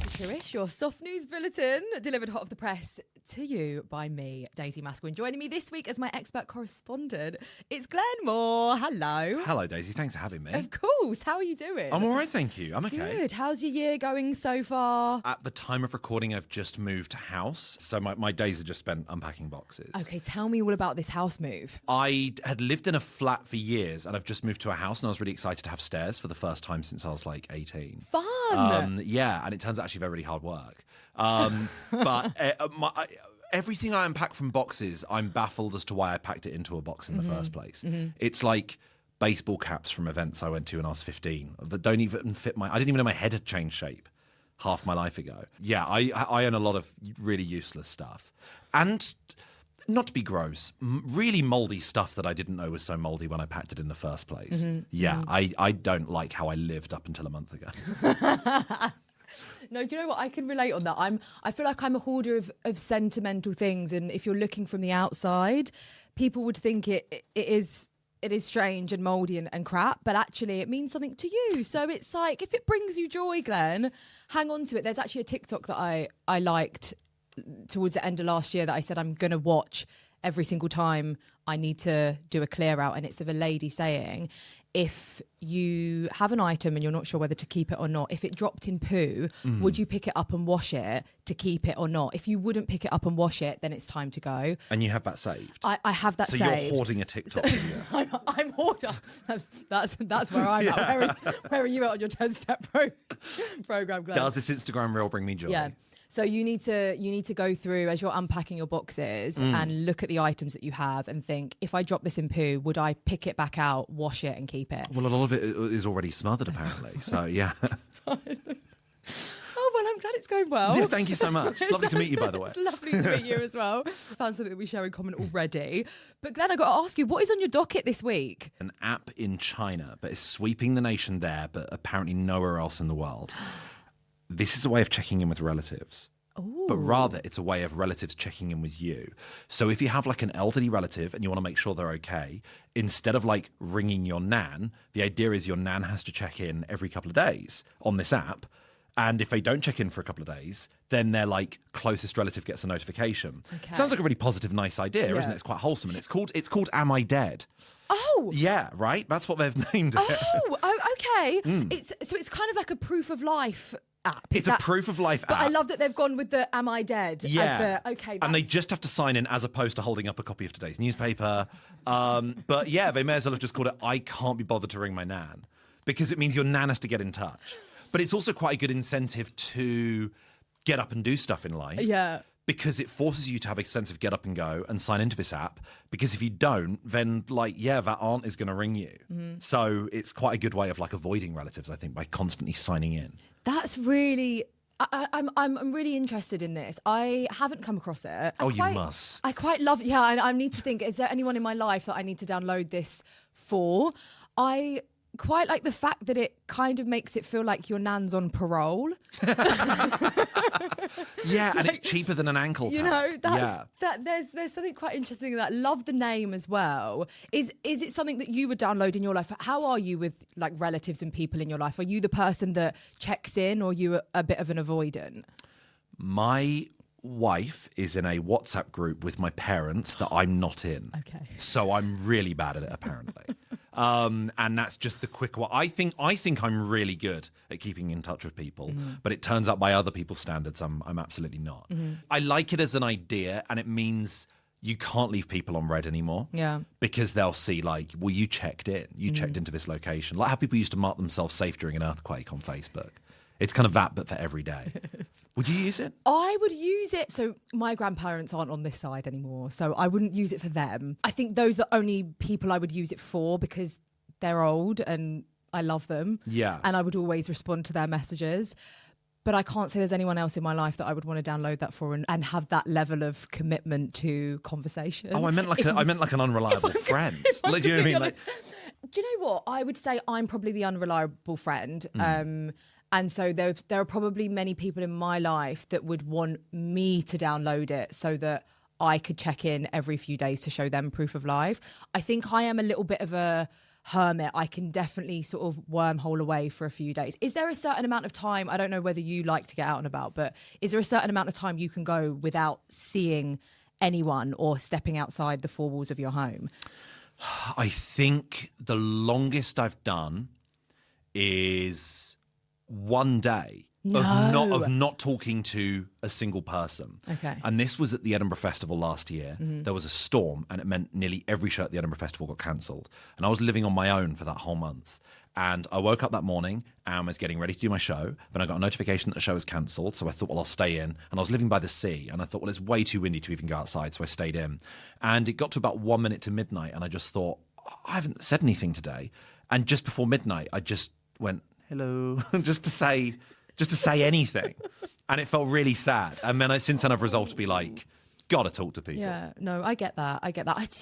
Truish, your soft news bulletin delivered hot off the press to you by me, Daisy Maskell. And joining me this week as my expert correspondent, it's Glenn Moore. Hello. Hello, Daisy. Thanks for having me. Of course. How are you doing? I'm all right, thank you. I'm okay. Good. How's your year going so far? At the time of recording, I've just moved house, so my days are just spent unpacking boxes. Okay, tell me all about this house move. I had lived in a flat for years, and I've just moved to a house, and I was really excited to have stairs for the first time since I was like 18. Fun! Yeah, and it turns out actually very, really hard work. Everything I unpack from boxes, I'm baffled as to why I packed it into a box in the first place. Mm-hmm. It's like baseball caps from events I went to when I was 15 that don't even fit I didn't even know my head had changed shape half my life ago. Yeah, I own a lot of really useless stuff. And not to be gross, really mouldy stuff that I didn't know was so mouldy when I packed it in the first place. Mm-hmm. Yeah, mm-hmm. I don't like how I lived up until a month ago. No, do you know what? I can relate on that. I feel like I'm a hoarder of sentimental things, and if you're looking from the outside, people would think it is strange and mouldy and crap, but actually it means something to you. So it's like, if it brings you joy, Glenn, hang on to it. There's actually a TikTok that I liked towards the end of last year that I said I'm going to watch every single time I need to do a clear out, and it's of a lady saying, if you have an item and you're not sure whether to keep it or not, if it dropped in poo, would you pick it up and wash it to keep it or not? If you wouldn't pick it up and wash it, then it's time to go. And you have that saved? I have that saved. So you're hoarding a TikTok video? I'm hoarder. That's where I'm at. Where are you at on your 10-step program, Glenn? Does this Instagram reel bring me joy? Yeah. So you need to go through as you're unpacking your boxes and look at the items that you have and think, if I drop this in poo, would I pick it back out, wash it and keep it? Well, a lot of it is already smothered apparently. So yeah. Oh, well, I'm glad it's going well. Yeah, thank you so much. It's lovely to meet you, by the way. It's lovely to meet you as well. Found something that we share in common already. But Glenn, I've got to ask you, what is on your docket this week? An app in China that is sweeping the nation there, but apparently nowhere else in the world. This is a way of checking in with relatives. Ooh. But rather, it's a way of relatives checking in with you. So if you have like an elderly relative and you want to make sure they're okay, instead of like ringing your nan, the idea is your nan has to check in every couple of days on this app. And if they don't check in for a couple of days, then their like closest relative gets a notification. Okay. Sounds like a really positive, nice idea, isn't it? It's quite wholesome. And it's called Am I Dead? Oh. Yeah, right? That's what they've named it. Oh, okay. It's kind of like a proof of life app. It's a proof of life app. But I love that they've gone with the Am I Dead? Yeah. As the, and they just have to sign in as opposed to holding up a copy of today's newspaper. But yeah, they may as well have just called it I can't be bothered to ring my nan, because it means your nan has to get in touch. But it's also quite a good incentive to get up and do stuff in life. Yeah. Because it forces you to have a sense of get up and go and sign into this app. Because if you don't, then that aunt is going to ring you. Mm-hmm. So it's quite a good way of like avoiding relatives, I think, by constantly signing in. That's really... I'm really interested in this. I haven't come across it. You must. I quite love... Yeah, I need to think, is there anyone in my life that I need to download this for? I quite like the fact that it kind of makes it feel like your nan's on parole. Yeah, and it's cheaper than an ankle tap. You know, there's something quite interesting in that. Love the name as well. Is it something that you would download in your life? How are you with like relatives and people in your life? Are you the person that checks in, or are you a bit of an avoidant? My wife is in a WhatsApp group with my parents that I'm not in. Okay. So I'm really bad at it, apparently. And that's just the quick one. I think I'm really good at keeping in touch with people, but it turns out by other people's standards, I'm absolutely not. Mm-hmm. I like it as an idea, and it means you can't leave people on red anymore. Yeah. Because they'll see like, well, you checked in. You checked into this location. Like how people used to mark themselves safe during an earthquake on Facebook. It's kind of that, but for every day. Would you use it? I would use it. So my grandparents aren't on this side anymore, so I wouldn't use it for them. I think those are only people I would use it for because they're old and I love them. Yeah. And I would always respond to their messages. But I can't say there's anyone else in my life that I would want to download that for and have that level of commitment to conversation. Oh, I meant like an unreliable friend. Do you know what I mean? Do you know what? I would say I'm probably the unreliable friend. And so there are probably many people in my life that would want me to download it so that I could check in every few days to show them proof of life. I think I am a little bit of a hermit. I can definitely sort of wormhole away for a few days. Is there a certain amount of time? I don't know whether you like to get out and about, but is there a certain amount of time you can go without seeing anyone or stepping outside the four walls of your home? I think the longest I've done is one day of not talking to a single person. Okay. And this was at the Edinburgh Festival last year. There was a storm, and it meant nearly every show at the Edinburgh Festival got cancelled. And I was living on my own for that whole month. And I woke up that morning and was getting ready to do my show. Then I got a notification that the show was cancelled. So I thought, well, I'll stay in. And I was living by the sea. And I thought, well, it's way too windy to even go outside. So I stayed in. And it got to about 1 minute to midnight. And I just thought, I haven't said anything today. And just before midnight, I just went, hello, just to say anything. And it felt really sad. And then since then I've resolved to be like, gotta talk to people. Yeah, no, I get that.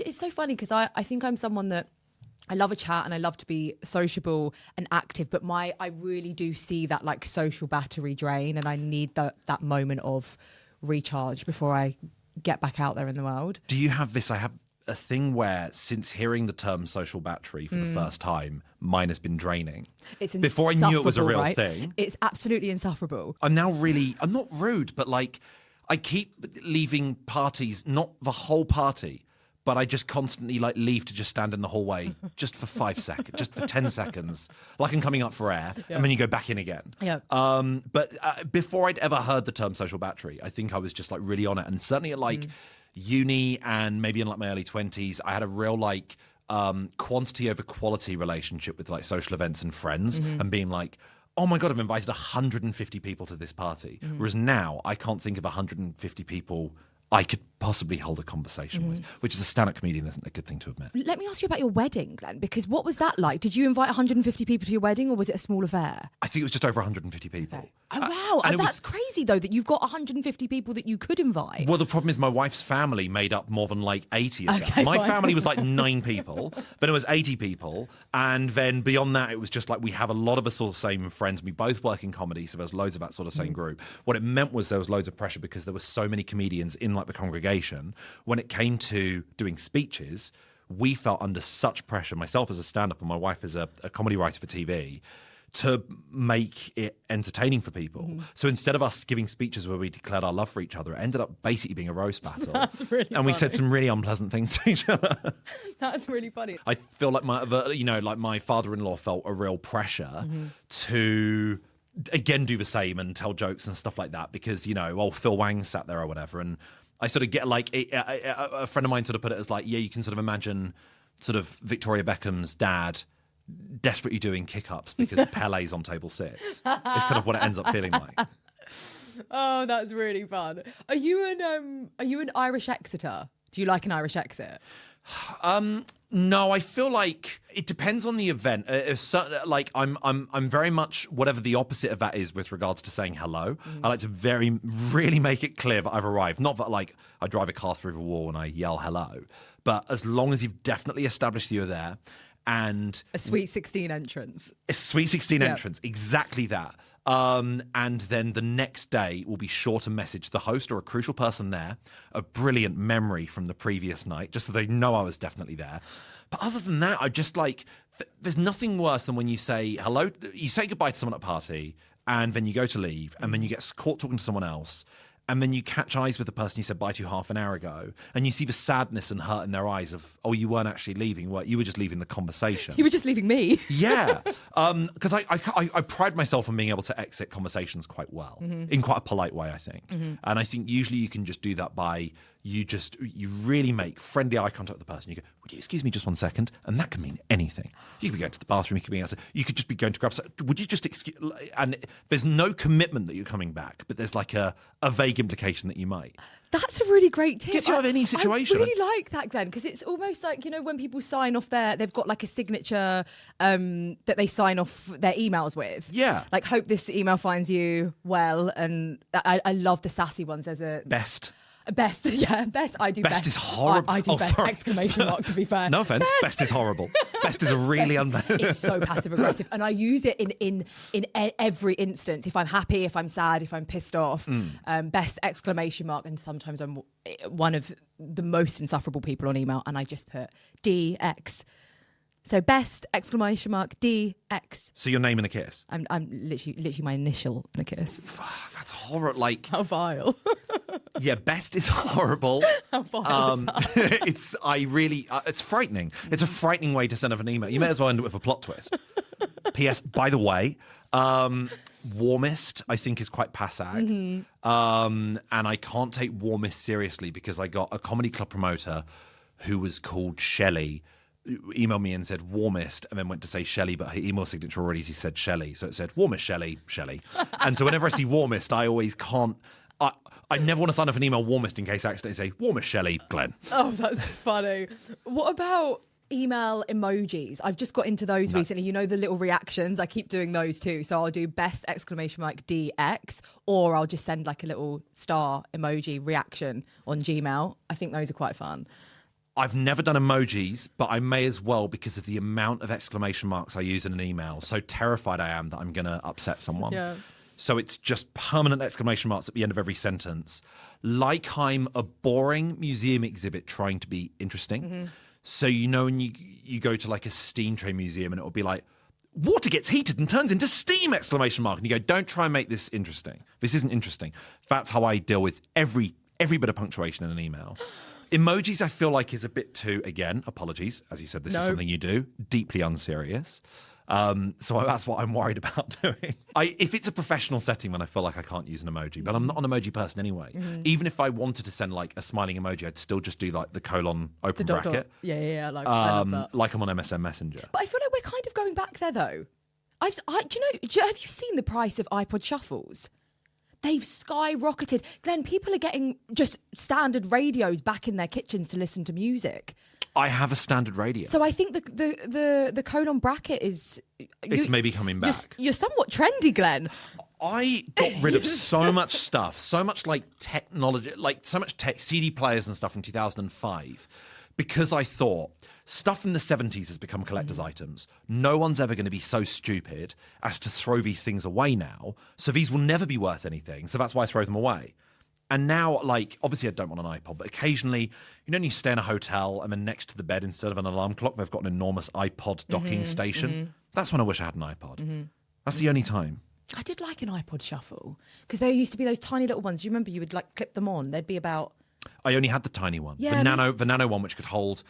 It's so funny because I think I'm someone that I love a chat and I love to be sociable and active, but I really do see that like social battery drain, and I need that moment of recharge before I get back out there in the world. Do you have this? I have a thing where since hearing the term social battery for the first time, mine has been draining. It's before I knew it was a real thing. It's absolutely insufferable. I'm now I'm not rude, but like I keep leaving parties, not the whole party, but I just constantly like leave to just stand in the hallway just for 5 seconds, just for 10 seconds, like I'm coming up for air, and then you go back in again. Yeah. But before I'd ever heard the term social battery, I think I was just like really on it. And certainly at like uni and maybe in like my early 20s, I had a real like quantity over quality relationship with like social events and friends, and being like, oh my God, I've invited 150 people to this party. Whereas now I can't think of 150 people I could possibly hold a conversation with, which as a stand-up comedian isn't a good thing to admit. Let me ask you about your wedding, Glenn, because what was that like? Did you invite 150 people to your wedding, or was it a small affair? I think it was just over 150 people. Okay. Oh, wow. And that's crazy, though, that you've got 150 people that you could invite. Well, the problem is my wife's family made up more than like 80 of Okay, them. My fine. family was like 9 people, then it was 80 people, and then beyond that, it was just like we have a lot of us all the same friends. We both work in comedy, so there's loads of that sort of same group. What it meant was there was loads of pressure because there were so many comedians in like the congregation. When it came to doing speeches, we felt under such pressure, myself as a stand-up and my wife as a comedy writer for TV, to make it entertaining for people. So instead of us giving speeches where we declared our love for each other, it ended up basically being a roast battle. That's really And we funny. said some really unpleasant things to each other. That's really funny. I feel like my father-in-law felt a real pressure to again do the same and tell jokes and stuff like that because, Phil Wang sat there or whatever. And I sort of get like a friend of mine sort of put it as like, yeah, you can sort of imagine sort of Victoria Beckham's dad desperately doing kick-ups because Pele's on table 6. It's kind of what it ends up feeling like. Oh, that's really fun. Are you an Irish Exeter? Do you like an Irish exit? No, I feel like it depends on the event. Like I'm very much whatever the opposite of that is with regards to saying hello. I like to really make it clear that I've arrived. Not that like I drive a car through the wall and I yell hello, but as long as you've definitely established that you're there. And A Sweet 16 entrance. a Sweet 16 entrance, exactly that. And then the next day will be sure to message the host or a crucial person there, a brilliant memory from the previous night, just so they know I was definitely there. But other than that, I just like, there's nothing worse than when you say hello, you say goodbye to someone at a party, and then you go to leave, and then you get caught talking to someone else. And then you catch eyes with the person you said bye to half an hour ago, and you see the sadness and hurt in their eyes of, oh, you weren't actually leaving, you were just leaving the conversation. You were just leaving me. Yeah, because I pride myself on being able to exit conversations quite well, in quite a polite way, I think. And I think usually you can just do that by you really make friendly eye contact with the person. You go, would you excuse me just 1 second? And that can mean anything. You could be going to the bathroom, you could be outside, you could just be going to grab something. Would you just excuse? And there's no commitment that you're coming back, but there's like a vague implication that you might. That's a really great tip. Gets you out of any situation. I really like that, Glenn, because it's almost like, when people sign off they've got like a signature that they sign off their emails with. Yeah. Like, hope this email finds you well. And I love the sassy ones. There's a... Best. Best, yeah, best. I do best. Best is horrible. I do best, sorry. exclamation mark, to be fair. No offense. Best is horrible. Best is a really It's so passive aggressive. And I use it in every instance. If I'm happy, if I'm sad, if I'm pissed off, best exclamation mark. And sometimes I'm one of the most insufferable people on email, and I just put DX. So best exclamation mark DX. So your name in a kiss. I'm literally my initial in a kiss. That's horrible. Like, How vile. yeah, best is horrible. How vile is that? It's frightening. It's a frightening way to send off an email. You may as well end it with a plot twist. P.S. By the way, warmest I think is quite passag. And I can't take warmest seriously because I got a comedy club promoter who was called Shelley, emailed me and said warmest, and then went to say Shelley, but her email signature already said Shelley, so it said warmest Shelley. And so whenever I see warmest, I always can't. I never want to sign off an email warmest in case I accidentally say warmest Shelley Glenn. Oh, that's funny. What about email emojis? I've just got into those recently. You know, the little reactions. I keep doing those too. So I'll do best exclamation mark DX, or I'll just send like a little star emoji reaction on Gmail. I think those are quite fun. I've never done emojis, but I may as well because of the amount of exclamation marks I use in an email. So terrified I am that I'm going to upset someone. Yeah. So it's just permanent exclamation marks at the end of every sentence. Like I'm a boring museum exhibit trying to be interesting. So, you know, when you go to like a steam train museum and it will be like, water gets heated and turns into steam, exclamation mark. And you go, don't try and make this interesting. This isn't interesting. That's how I deal with every bit of punctuation in an email. Emojis, I feel like, is a bit too, again, apologies, as you said, this is something you do, deeply unserious. So that's what I'm worried about doing. If it's a professional setting, then I feel like I can't use an emoji, but I'm not an emoji person anyway. Even if I wanted to send like a smiling emoji, I'd still just do like the colon open bracket. Dot. Yeah, I love that. Like I'm on MSN Messenger. But I feel like we're kind of going back there though. Have you seen the price of iPod shuffles? They've skyrocketed. Glenn, people are getting just standard radios back in their kitchens to listen to music. I have a standard radio. So I think the colon bracket is... It's maybe coming back. You're somewhat trendy, Glenn. I got rid of so much stuff, so much like technology, like so much tech, CD players and stuff from 2005, because I thought stuff from the 70s has become collector's items. No one's ever going to be so stupid as to throw these things away now. So these will never be worth anything. So that's why I throw them away. And now, like, obviously I don't want an iPod, but occasionally, you know, when you stay in a hotel and then next to the bed, instead of an alarm clock, they've got an enormous iPod docking station. That's when I wish I had an iPod. That's the only time. I did like an iPod shuffle because there used to be those tiny little ones. Do you remember you would like clip them on? They'd be about... I only had the tiny one. Yeah, the nano one, which could hold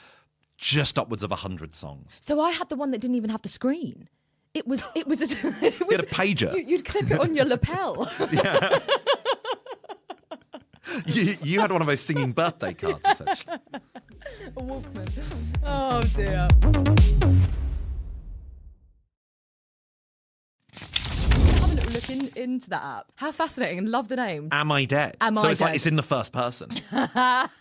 just upwards of 100 songs. So I had the one that didn't even have the screen. It was you had a pager. You'd clip it on your lapel. Yeah. You had one of those singing birthday cards, essentially. A Walkman. Oh, dear. Have a little look into that app. How fascinating, and love the name. Am I dead? Like it's in the first person.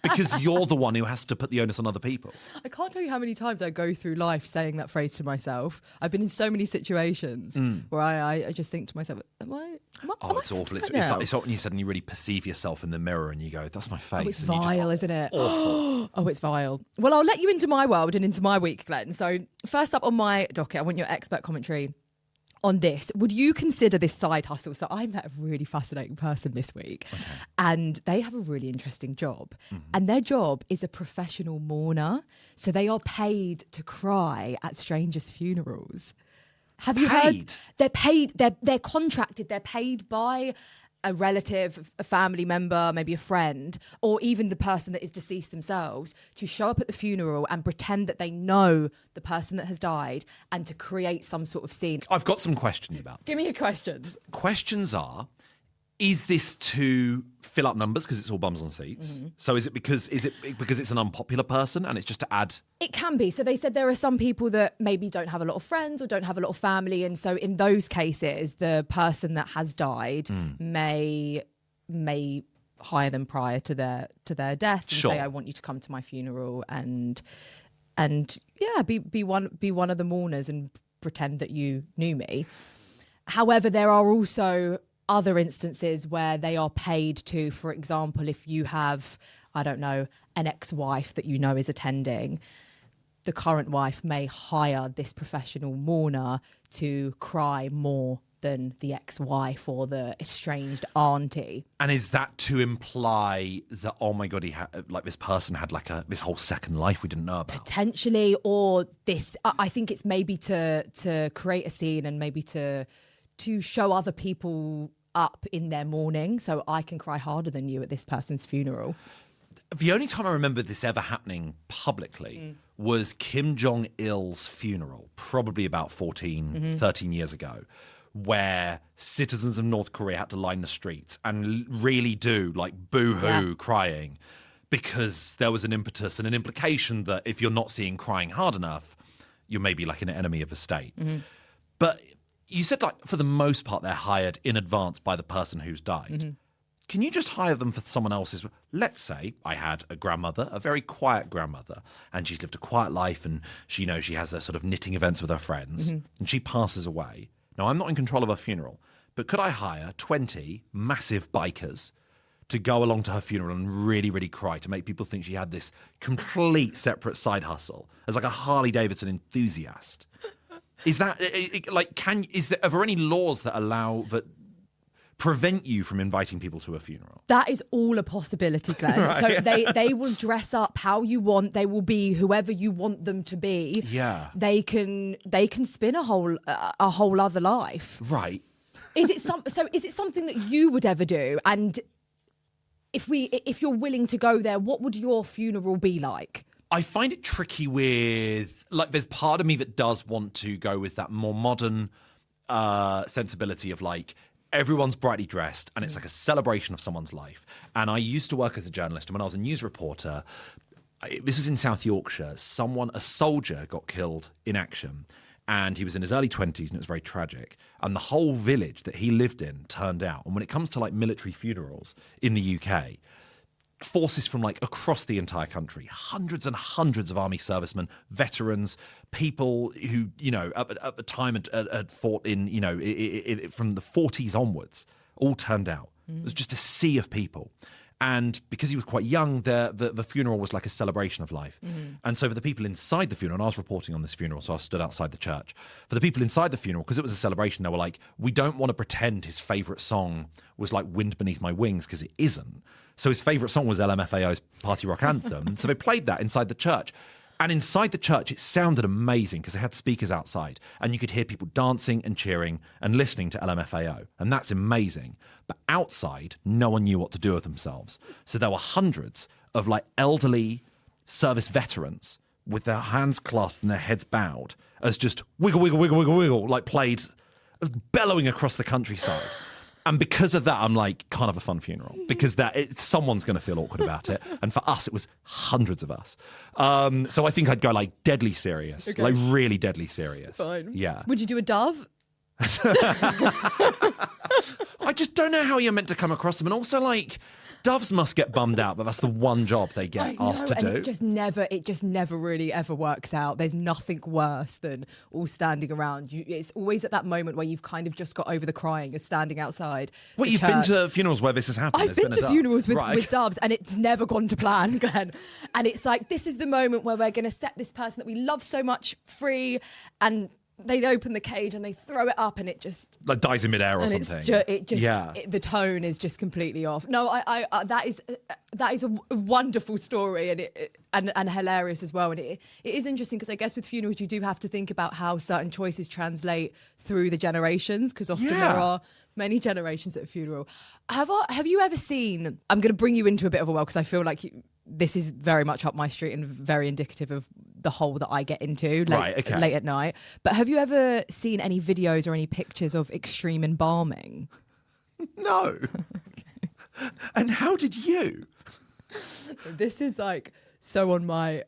Because you're the one who has to put the onus on other people. I can't tell you how many times I go through life saying that phrase to myself. I've been in so many situations where I just think to myself, it's awful. It's like when you suddenly really perceive yourself in the mirror and you go, that's my face. Oh, it's vile, isn't it? Awful. Oh, it's vile. Well, I'll let you into my world and into my week, Glenn. So first up on my docket, I want your expert commentary on this. Would you consider this side hustle? So I met a really fascinating person this week, and they have a really interesting job. And their job is a professional mourner. So they are paid to cry at strangers' funerals. Have you heard? They're paid. They're contracted. They're paid by a relative, a family member, maybe a friend, or even the person that is deceased themselves, to show up at the funeral and pretend that they know the person that has died and to create some sort of scene. I've got some questions about this. Give me your questions. Questions are, is this to fill up numbers because it's all bums on seats? So is it because it's an unpopular person and it's just to add? It can be. So they said there are some people that maybe don't have a lot of friends or don't have a lot of family, and so in those cases, the person that has died may hire them prior to their death and say, "I want you to come to my funeral and be one of the mourners and pretend that you knew me." However, there are also other instances where they are paid to, for example, if you have, I don't know, an ex-wife that you know is attending, the current wife may hire this professional mourner to cry more than the ex-wife or the estranged auntie. And is that to imply that, oh my God, this person had like this whole second life we didn't know about? Potentially, or this, I think it's maybe to create a scene and maybe to show other people up in their mourning, so I can cry harder than you at this person's funeral. The only time I remember this ever happening publicly was Kim Jong-il's funeral, probably about 13 years ago, where citizens of North Korea had to line the streets and really do like boo-hoo crying, because there was an impetus and an implication that if you're not seeing crying hard enough, you're maybe like an enemy of the state. But you said, like, for the most part, they're hired in advance by the person who's died. Can you just hire them for someone else's? Let's say I had a grandmother, a very quiet grandmother, and she's lived a quiet life, and she has a sort of knitting events with her friends, and she passes away. Now, I'm not in control of her funeral, but could I hire 20 massive bikers to go along to her funeral and really, really cry, to make people think she had this complete separate side hustle as like a Harley Davidson enthusiast? Is that are there any laws that prevent you from inviting people to a funeral? That is all a possibility, Glenn. Right. So they will dress up how you want. They will be whoever you want them to be. Yeah. They can spin a whole other life. Right. Is it something that you would ever do? And if you're willing to go there, what would your funeral be like? I find it tricky with, like, there's part of me that does want to go with that more modern sensibility of, like, everyone's brightly dressed and it's like a celebration of someone's life. And I used to work as a journalist, and when I was a news reporter, this was in South Yorkshire, a soldier got killed in action, and he was in his early 20s, and it was very tragic. And the whole village that he lived in turned out. And when it comes to, like, military funerals in the UK, forces from like across the entire country, hundreds and hundreds of army servicemen, veterans, people who, at the time had fought in, from the 40s onwards, all turned out. It was just a sea of people. And because he was quite young, the funeral was like a celebration of life. And so for the people inside the funeral, and I was reporting on this funeral, so I stood outside the church. For the people inside the funeral, because it was a celebration, they were like, we don't want to pretend his favourite song was like Wind Beneath My Wings, because it isn't. So his favourite song was LMFAO's Party Rock Anthem. So they played that inside the church. And inside the church, it sounded amazing because they had speakers outside and you could hear people dancing and cheering and listening to LMFAO. And that's amazing. But outside, no one knew what to do with themselves. So there were hundreds of like elderly service veterans with their hands clasped and their heads bowed as just wiggle, wiggle, wiggle, wiggle, wiggle, like played, bellowing across the countryside. And because of that, I'm like, kind of a fun funeral, because someone's going to feel awkward about it. And for us, it was hundreds of us. So I think I'd go like deadly serious, like really deadly serious. Fine. Yeah. Would you do a dove? I just don't know how you're meant to come across them. And also, like, doves must get bummed out that that's the one job they get asked to do. It just never really ever works out. There's nothing worse than all standing around. It's always at that moment where you've kind of just got over the crying. You're standing outside. What, you've been to funerals where this has happened? I've been to funerals with doves, and it's never gone to plan, Glenn. And it's like, this is the moment where we're going to set this person that we love so much free, and they open the cage and they throw it up, and it just like dies in midair or something. The tone is just completely off. No, I that is a wonderful story, and hilarious as well. And it is interesting because I guess with funerals you do have to think about how certain choices translate through the generations, because often there are many generations at a funeral. Have you ever seen? I'm going to bring you into a bit of a well because I feel like this is very much up my street and very indicative of the hole that I get into late at night. But have you ever seen any videos or any pictures of extreme embalming? No. Okay. And how did you? This is like so on my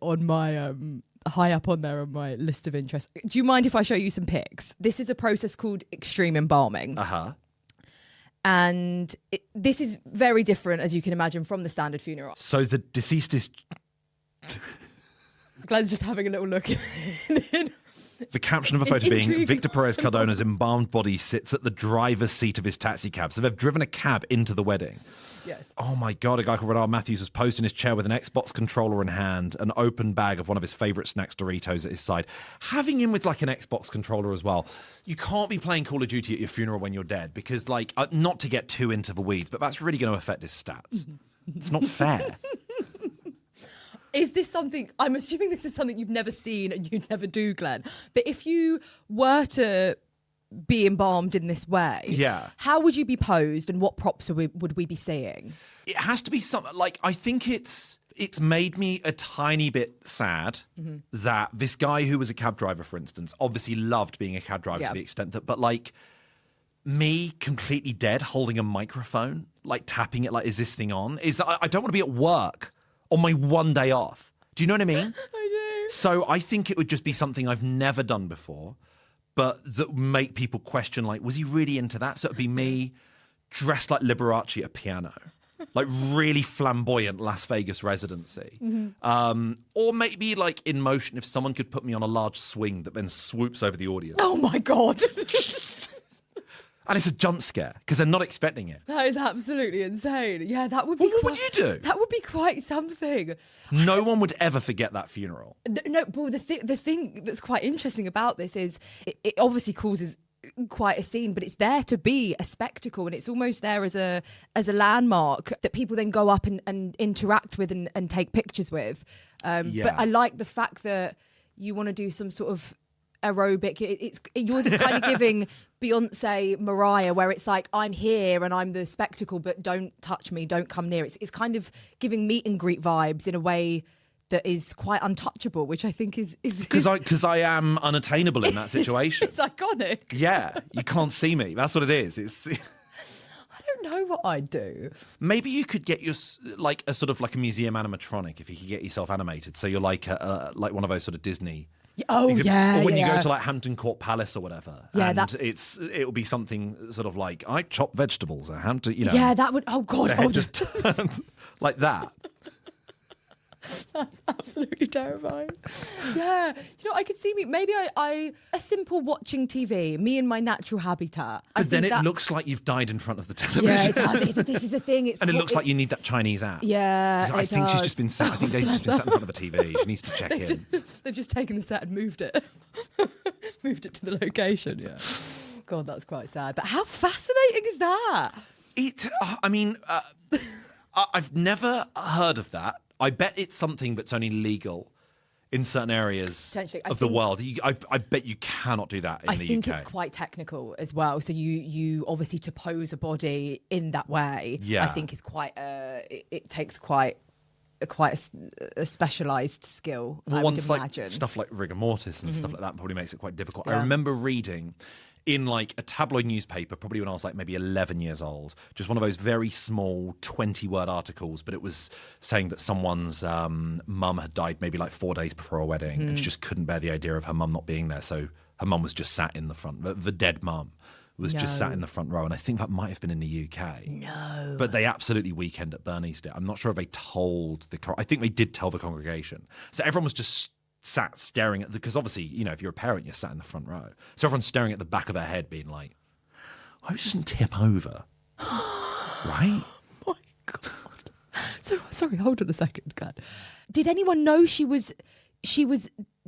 high up on there on my list of interests. Do you mind if I show you some pics? This is a process called extreme embalming. And this is very different, as you can imagine, from the standard funeral. So the deceased is... Glenn's just having a little look The caption of a photo being, Intriguing. Victor Perez Cardona's embalmed body sits at the driver's seat of his taxi cab. So they've driven a cab into the wedding. Yes. Oh my God, a guy called Renard Matthews was posed in his chair with an Xbox controller in hand, an open bag of one of his favourite snacks, Doritos, at his side. Having him with like an Xbox controller as well. You can't be playing Call of Duty at your funeral when you're dead because, like, not to get too into the weeds, but that's really going to affect his stats. It's not fair. Is this something, I'm assuming this is something you've never seen and you'd never do, Glenn, but if you were to be embalmed in this way, Yeah. how would you be posed and what props would we be seeing? It has to be something like, I think it's made me a tiny bit sad that this guy who was a cab driver, for instance, obviously loved being a cab driver to the extent that, but like me completely dead holding a microphone, like tapping it like, is this thing on? I don't want to be at work on my one day off. Do you know what I mean? I do. So I think it would just be something I've never done before, but that would make people question, like, was he really into that? So it'd be me dressed like Liberace at a piano, like really flamboyant Las Vegas residency. Or maybe like in motion, if someone could put me on a large swing that then swoops over the audience. Oh my God. And it's a jump scare because they're not expecting it. That is absolutely insane. Yeah, that would be What would you do? That would be quite something. No one would ever forget that funeral. No, but the thing that's quite interesting about this is it obviously causes quite a scene, but it's there to be a spectacle, and it's almost there as a landmark that people then go up and interact with and take pictures with. But I like the fact that you want to do some sort of aerobic. Yours is kind of giving Beyonce, Mariah, where it's like, I'm here and I'm the spectacle, but don't touch me, don't come near. It's kind of giving meet and greet vibes in a way that is quite untouchable, which I think is because I am unattainable in that situation. It's iconic. Yeah, you can't see me. That's what it is. It's I don't know what I'd do. maybe you could get your like a sort of like a museum animatronic if you could get yourself animated. So you're like like one of those sort of Disney. Oh exhibits. yeah, Or when yeah. you go to like Hampton Court Palace or whatever. Yeah, and that- it'll be something sort of like I chop vegetables at Hampton. You know. Yeah, that would. Oh God, The head just turns like that. that's absolutely terrifying. Yeah, you know, I could see me. Maybe I a simple watching TV, me in my natural habitat. But then it looks like you've died in front of the television. Yeah, it does. This is the thing. And it looks like you need that Chinese app. Yeah, I it think she's does. just been sat. I think Daisy's just been sat in front of a TV. She needs to check in. They've just taken the set and moved it, moved it to the location. Yeah. God, that's quite sad. But how fascinating is that? I mean, I've never heard of that. I bet it's something that's only legal in certain areas Potentially. of the world. I bet you cannot do that in the UK. I think it's quite technical as well. So you obviously to pose a body in that way. Yeah. I think is quite. It takes quite a specialised skill. I would Once imagine. like stuff like rigor mortis and stuff like that probably makes it quite difficult. I Yeah. remember reading in like a tabloid newspaper, probably when I was like maybe 11 years old, just one of those very small 20-word articles, but it was saying that someone's mum had died maybe like 4 days before a wedding and she just couldn't bear the idea of her mum not being there. So her mum was just sat in the front. The dead mum was just sat in the front row. And I think that might have been in the UK. No. But they absolutely Weekend at Bernie's did. I'm not sure if they told I think they did tell the congregation. So everyone was just sat staring at because obviously, you know, if you're a parent, you're sat in the front row. So everyone's staring at the back of their head being like, I hope she doesn't tip over. Right? Oh my God. So sorry, hold on a second, God. Did anyone know she was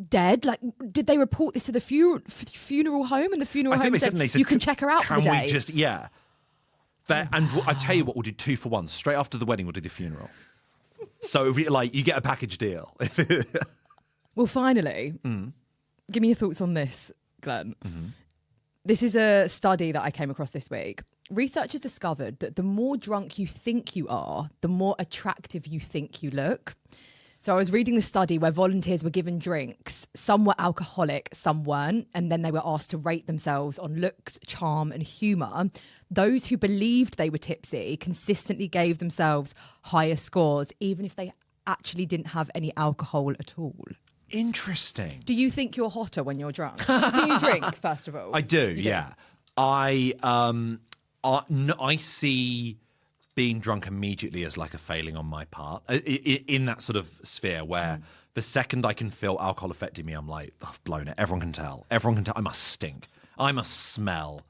dead? Like, did they report this to the funeral home? And the funeral I think home they said, said, and they said, you can check her out for the day. We just, yeah. And I tell you what, we'll do 2 for 1. Straight after the wedding, we'll do the funeral. So, you get a package deal. Well, finally, give me your thoughts on this, Glenn. This is a study that I came across this week. Researchers discovered that the more drunk you think you are, the more attractive you think you look. So I was reading the study where volunteers were given drinks. Some were alcoholic, some weren't. And then they were asked to rate themselves on looks, charm, and humour. Those who believed they were tipsy consistently gave themselves higher scores, even if they actually didn't have any alcohol at all. Interesting. Do you think you're hotter when you're drunk? Do you drink, first of all? I do, yeah. I see being drunk immediately as like a failing on my part in that sort of sphere where The second I can feel alcohol affecting me, I'm like, I've blown it. Everyone can tell. Everyone can tell. I must stink. I must smell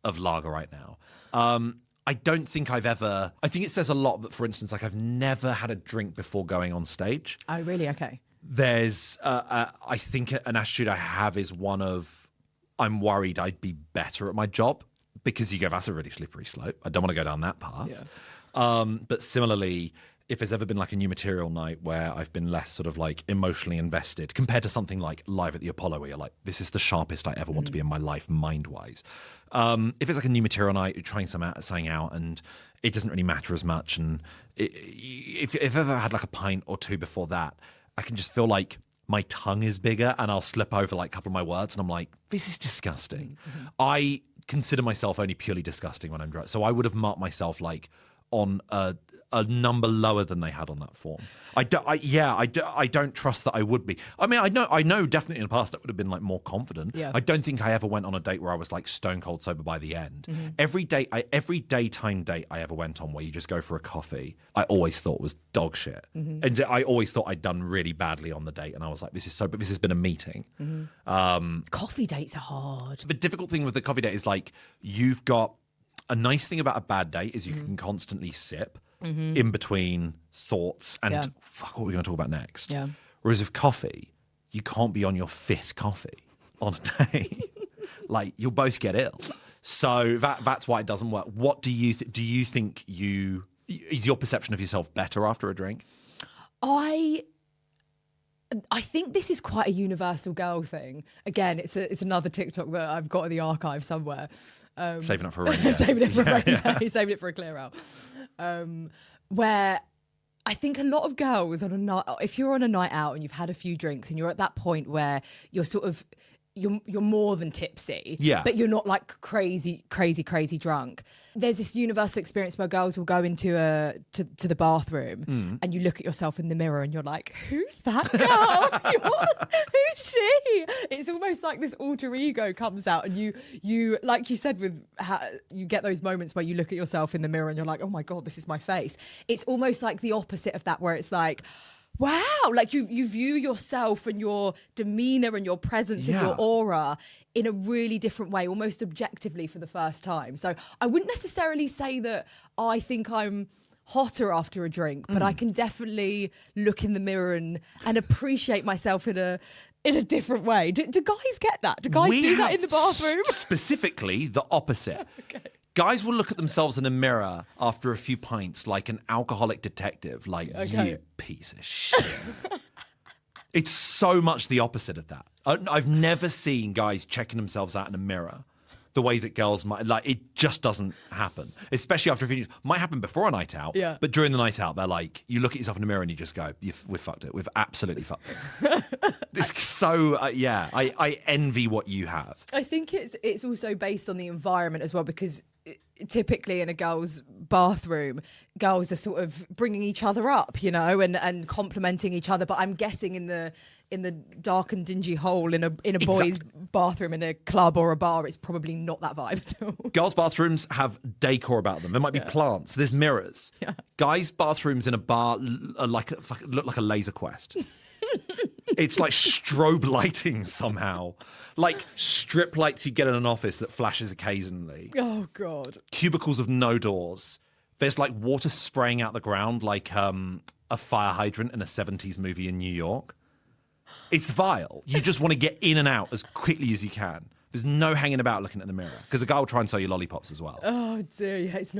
of lager right now. I don't think I've ever... I think it says a lot that, for instance, like I've never had a drink before going on stage. Oh, really? Okay. There's... I think an attitude I have is one of, I'm worried I'd be better at my job, because you go, that's a really slippery slope. I don't want to go down that path. Yeah. But similarly, if there's ever been like a new material night where I've been less sort of like emotionally invested compared to something like Live at the Apollo, where you're like, this is the sharpest I ever want to be in my life mind-wise. If it's like a new material night, you're trying something out and it doesn't really matter as much. And if I've ever had like a pint or two before that, I can just feel like my tongue is bigger and I'll slip over like a couple of my words and I'm like, this is disgusting. I consider myself only purely disgusting when I'm drunk. So I would have marked myself like on a number lower than they had on that form. I don't trust that I would be. I mean, I know definitely in the past I would have been like more confident. Yeah. I don't think I ever went on a date where I was like stone cold sober by the end. Every daytime date I ever went on where you just go for a coffee, I always thought was dog shit. And I always thought I'd done really badly on the date. And I was like, this has been a meeting. Coffee dates are hard. The difficult thing with the coffee date is like, you've got a nice thing about a bad date is you can constantly sip in between thoughts and fuck, what are we going to talk about next? Yeah. Whereas with coffee, you can't be on your fifth coffee on a day. Like, you'll both get ill. So that's why it doesn't work. What do you think is your perception of yourself better after a drink? I think this is quite a universal girl thing. Again, it's another TikTok that I've got in the archive somewhere. Saving it for a rainy day. Saving it for a rainy day, saving it for a clear out. Where I think a lot of girls on a night, if you're on a night out and you've had a few drinks and you're at that point where you're sort of, you're more than tipsy, but you're not like crazy drunk. There's this universal experience where girls will go into to the bathroom and you look at yourself in the mirror and you're like, who's that girl? Who's she? It's almost like this alter ego comes out, and you like you said, with you get those moments where you look at yourself in the mirror and you're like, oh my God, this is my face. It's almost like the opposite of that, where it's like, wow, like you view yourself and your demeanor and your presence and your aura in a really different way, almost objectively for the first time. So I wouldn't necessarily say that I think I'm hotter after a drink, but I can definitely look in the mirror and appreciate myself in a different way. Do guys get that? Do guys do that in the bathroom? Specifically, the opposite. Okay. Guys will look at themselves in a mirror after a few pints like an alcoholic detective, like, you piece of shit. It's so much the opposite of that. I've never seen guys checking themselves out in a mirror the way that girls might. Like, it just doesn't happen, especially after a few. Might happen before a night out, but during the night out, they're like, you look at yourself in the mirror and you just go, we've fucked it. We've absolutely fucked it. It's so, I envy what you have. I think it's also based on the environment as well, because typically in a girl's bathroom, girls are sort of bringing each other up, you know, and complimenting each other. But I'm guessing in the dark and dingy hole in a boy's bathroom in a club or a bar, it's probably not that vibe at all. Girls' bathrooms have decor about them. There might be plants. There's mirrors. Yeah. Guys' bathrooms in a bar look like a laser quest. It's like strobe lighting somehow. Like strip lights you get in an office that flashes occasionally. Oh, God. Cubicles of no doors. There's like water spraying out the ground like a fire hydrant in a 70s movie in New York. It's vile. You just want to get in and out as quickly as you can. There's no hanging about looking at the mirror, because a guy will try and sell you lollipops as well. Oh dear, yeah, it's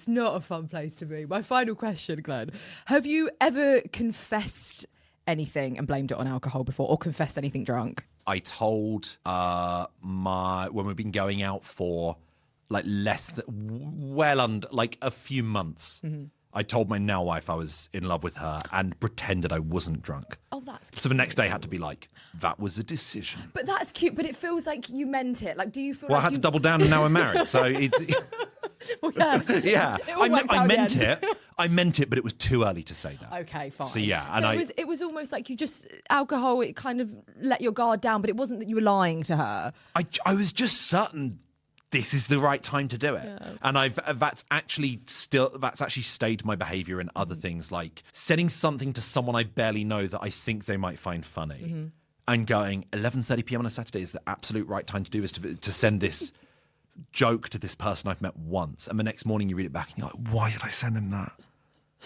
not a fun place to be. My final question, Glenn. Have you ever confessed anything and blamed it on alcohol before, or confessed anything drunk? I told when we've been going out for like like a few months. I told my now wife I was in love with her and pretended I wasn't drunk. Oh, that's cute. So the next day I had to be like, that was a decision. But that's cute, but it feels like you meant it. Like, do you feel I had to double down and now we're married. So it's... Well, yeah. I meant it, but it was too early to say that. Okay, fine. So yeah. And it was almost like you just, alcohol, it kind of let your guard down, but it wasn't that you were lying to her. I was just certain this is the right time to do it. And that's actually stayed my behavior in other things, like sending something to someone I barely know that I think they might find funny, and going 11:30 p.m. on a Saturday is the absolute right time to do is to send this joke to this person I've met once, and the next morning you read it back and you're like, why did I send him that?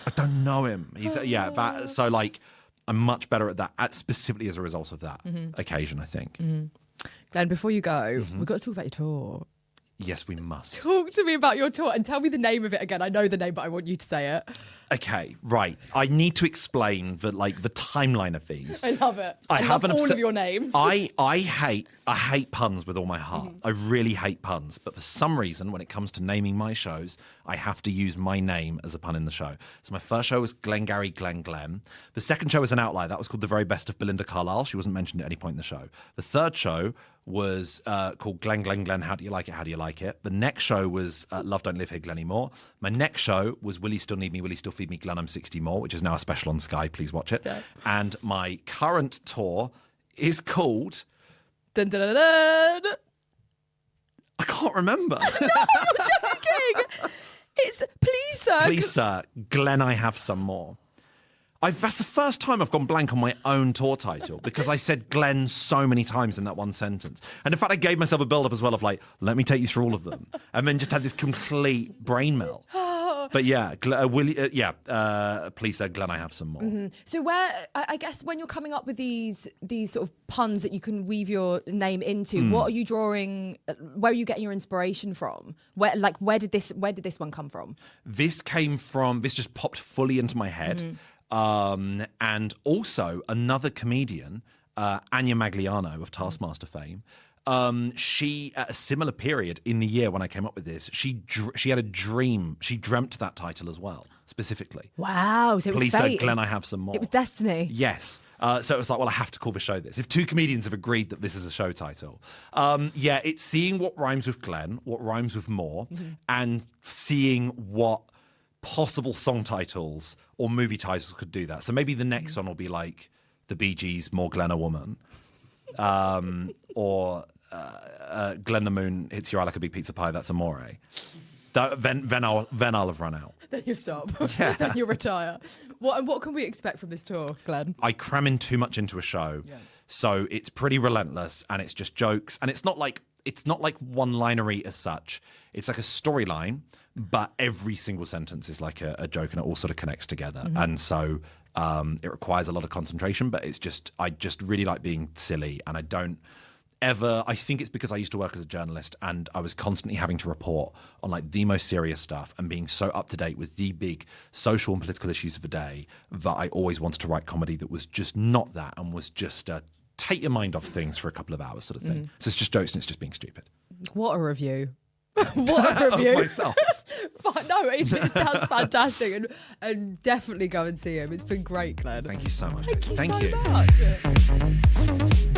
I don't know him. So like I'm much better at that, specifically as a result of that occasion, I think. Glenn, before you go, we've got to talk about your tour. Yes, we must. Talk to me about your tour and tell me the name of it again. I know the name, but I want you to say it. Okay, right. I need to explain the timeline of these. I love it. I love all of your names. I hate puns with all my heart. I really hate puns. But for some reason, when it comes to naming my shows, I have to use my name as a pun in the show. So my first show was Glengarry Glen. The second show was an outlier. That was called The Very Best of Belinda Carlisle. She wasn't mentioned at any point in the show. The third show was called Glen, How Do You Like It? How Do You Like It? The next show was Love Don't Live Here, Glenny Moore. My next show was Will You Still Need Me? Will You Still Feed Me? Glen, I'm 60 More, which is now a special on Sky. Please watch it. Yeah. And my current tour is called... Dun, dun, dun, dun. I can't remember. No, I'm joking. It's Please Sir. Please Sir, Glen, I Have Some More. That's the first time I've gone blank on my own tour title because I said Glenn so many times in that one sentence. And in fact, I gave myself a build-up as well of like, let me take you through all of them. And then just had this complete brain melt. But yeah, please say Glenn, I Have Some More. So where, I guess when you're coming up with these sort of puns that you can weave your name into, what are you drawing, where are you getting your inspiration from? Where did this one come from? This just popped fully into my head. And also another comedian, Anya Magliano of Taskmaster fame, she, at a similar period in the year when I came up with this, she had a dream. She dreamt that title as well, specifically. Wow. So it was Please fate. say Glenn, I Have Some More. It was destiny. Yes. So it was like, well, I have to call the show this. If two comedians have agreed that this is a show title. It's seeing what rhymes with Glenn, what rhymes with more, and seeing what possible song titles or movie titles could do that. So maybe the next one will be like the Bee Gees' More Glenn a Woman, or Glenn the Moon Hits Your Eye Like a Big Pizza Pie, That's Amore. Then I'll have run out. Then you stop. Yeah. Then you retire. What can we expect from this tour, Glenn? I cram in too much into a show, so it's pretty relentless, and it's just jokes, and it's not like one-linery as such. It's like a storyline, but every single sentence is like a joke, and it all sort of connects together. And so it requires a lot of concentration, but I just really like being silly, and I think it's because I used to work as a journalist and I was constantly having to report on like the most serious stuff and being so up to date with the big social and political issues of the day that I always wanted to write comedy that was just not that and was just take your mind off things for a couple of hours sort of thing. So it's just jokes and it's just being stupid. What a review. What a review. Myself. No, it sounds fantastic, and definitely go and see him. It's been great, Glenn. Thank you so much. Thank you so much.